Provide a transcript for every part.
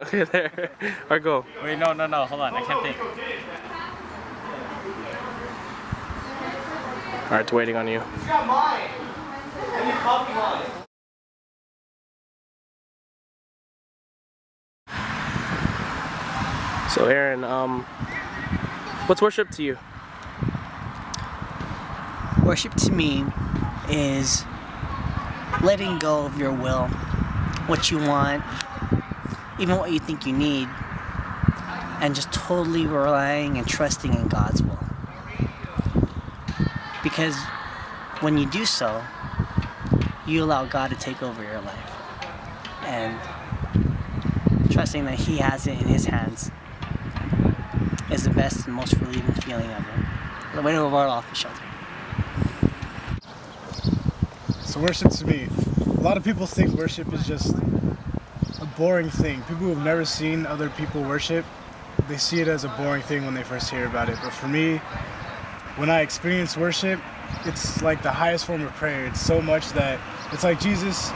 Okay, there. Alright, go. Wait, no, hold on, I can't think. Alright, it's waiting on you. You got mine. And you copy mine. So Aaron, what's worship to you? Worship to me is letting go of your will, what you want, even what you think you need, and just totally relying and trusting in God's will. Because when you do so, you allow God to take over your life. And trusting that He has it in His hands is the best and most relieving feeling ever. The way to avoid off the shelter. So worship to me, a lot of people think worship is just a boring thing. People who've never seen other people worship, they see it as a boring thing when they first hear about it. But for me, when I experience worship, it's like the highest form of prayer. It's so much that it's like Jesus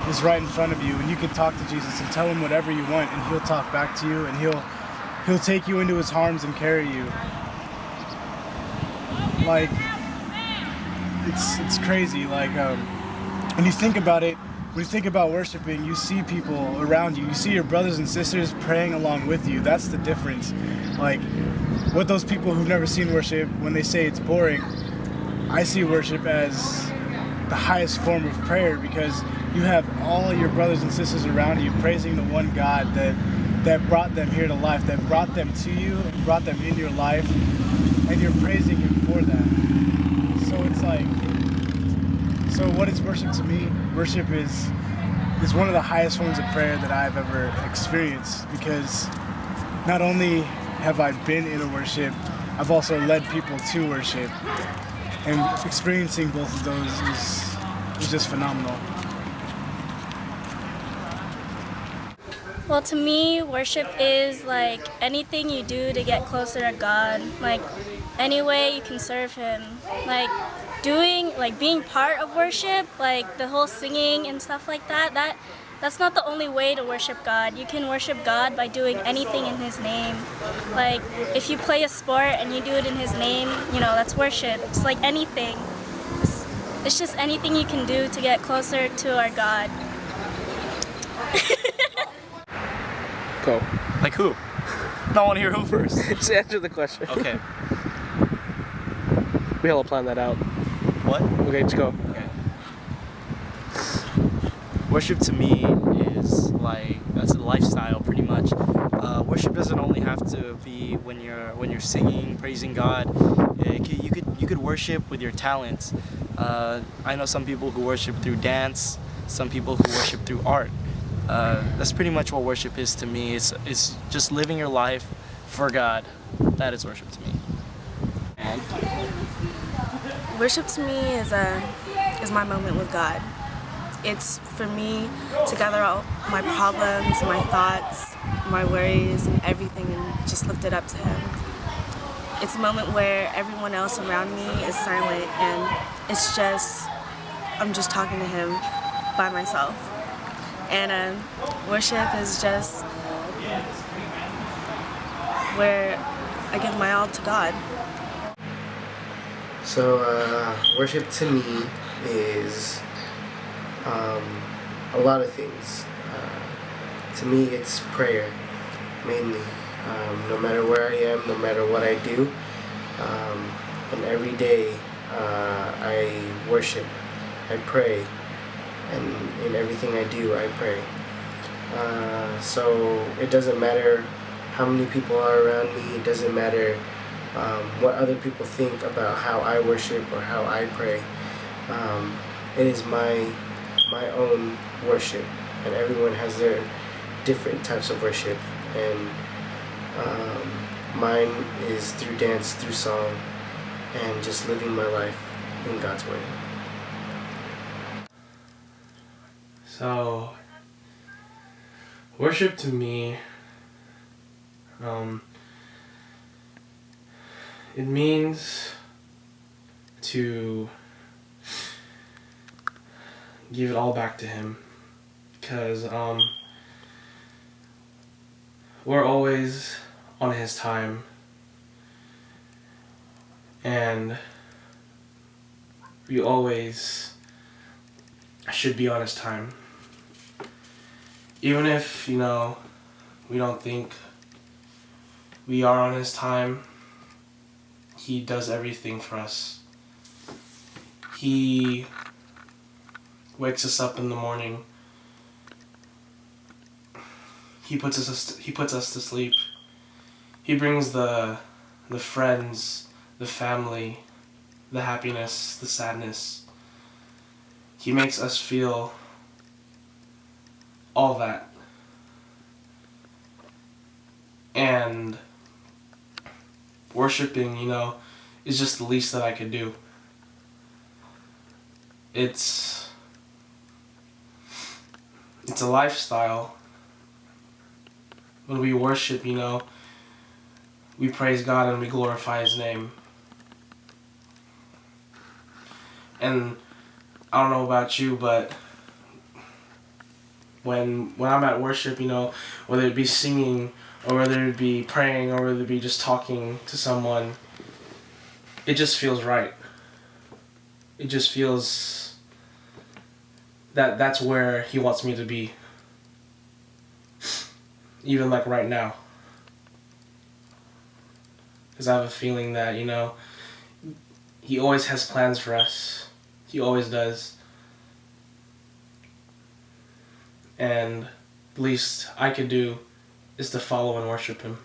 is right in front of you and you can talk to Jesus and tell Him whatever you want and He'll talk back to you and He'll take you into His arms and carry you. Like, it's crazy. Like, when you think about it, when you think about worshiping, you see people around you. You see your brothers and sisters praying along with you. That's the difference. Like, what those people who've never seen worship, when they say it's boring, I see worship as the highest form of prayer because you have all of your brothers and sisters around you praising the one God that brought them here to life, that brought them to you, and brought them in your life, and you're praising Him for that. So it's like, so what is worship to me? Worship is one of the highest forms of prayer that I've ever experienced because not only have I been in a worship, I've also led people to worship. And experiencing both of those is just phenomenal. Well, to me, worship is like anything you do to get closer to God. Like any way you can serve Him. Like being part of worship, like the whole singing and stuff like that. That's not the only way to worship God. You can worship God by doing anything in His name. Like if you play a sport and you do it in His name, that's worship. It's like anything. It's just anything you can do to get closer to our God. Go. Like who? No, I want to hear who first. Just answer the question. Okay. We all plan that out. What? Okay, just go. Okay. Worship to me is that's a lifestyle pretty much. Worship doesn't only have to be when you're singing, praising God. You could worship with your talents. I know some people who worship through dance, some people who worship through art. That's pretty much what worship is to me. It's just living your life for God. That is worship to me. Worship to me is my moment with God. It's for me to gather all my problems, my thoughts, my worries, and everything, and just lift it up to Him. It's a moment where everyone else around me is silent, and I'm just talking to Him by myself. And worship is just where I give my all to God. So worship to me is a lot of things. To me it's prayer, mainly. No matter where I am, no matter what I do, and every day I worship, I pray. And in everything I do, I pray. So it doesn't matter how many people are around me. It doesn't matter what other people think about how I worship or how I pray. It is my own worship, and everyone has their different types of worship. And mine is through dance, through song, and just living my life in God's way. So, worship to me, it means to give it all back to Him, because we're always on His time. And we always should be on His time. Even if, we don't think we are on His time, He does everything for us. He wakes us up in the morning. He puts us to sleep. He brings the friends, the family, the happiness, the sadness. He makes us feel all that. And worshiping, is just the least that I could do. It's a lifestyle. When we worship, we praise God and we glorify His name. And I don't know about you, but when I'm at worship, whether it be singing or whether it be praying or whether it be just talking to someone, it just feels right. It just feels that's where He wants me to be. Even like right now. Because I have a feeling that, He always has plans for us. He always does. And the least I could do is to follow and worship Him.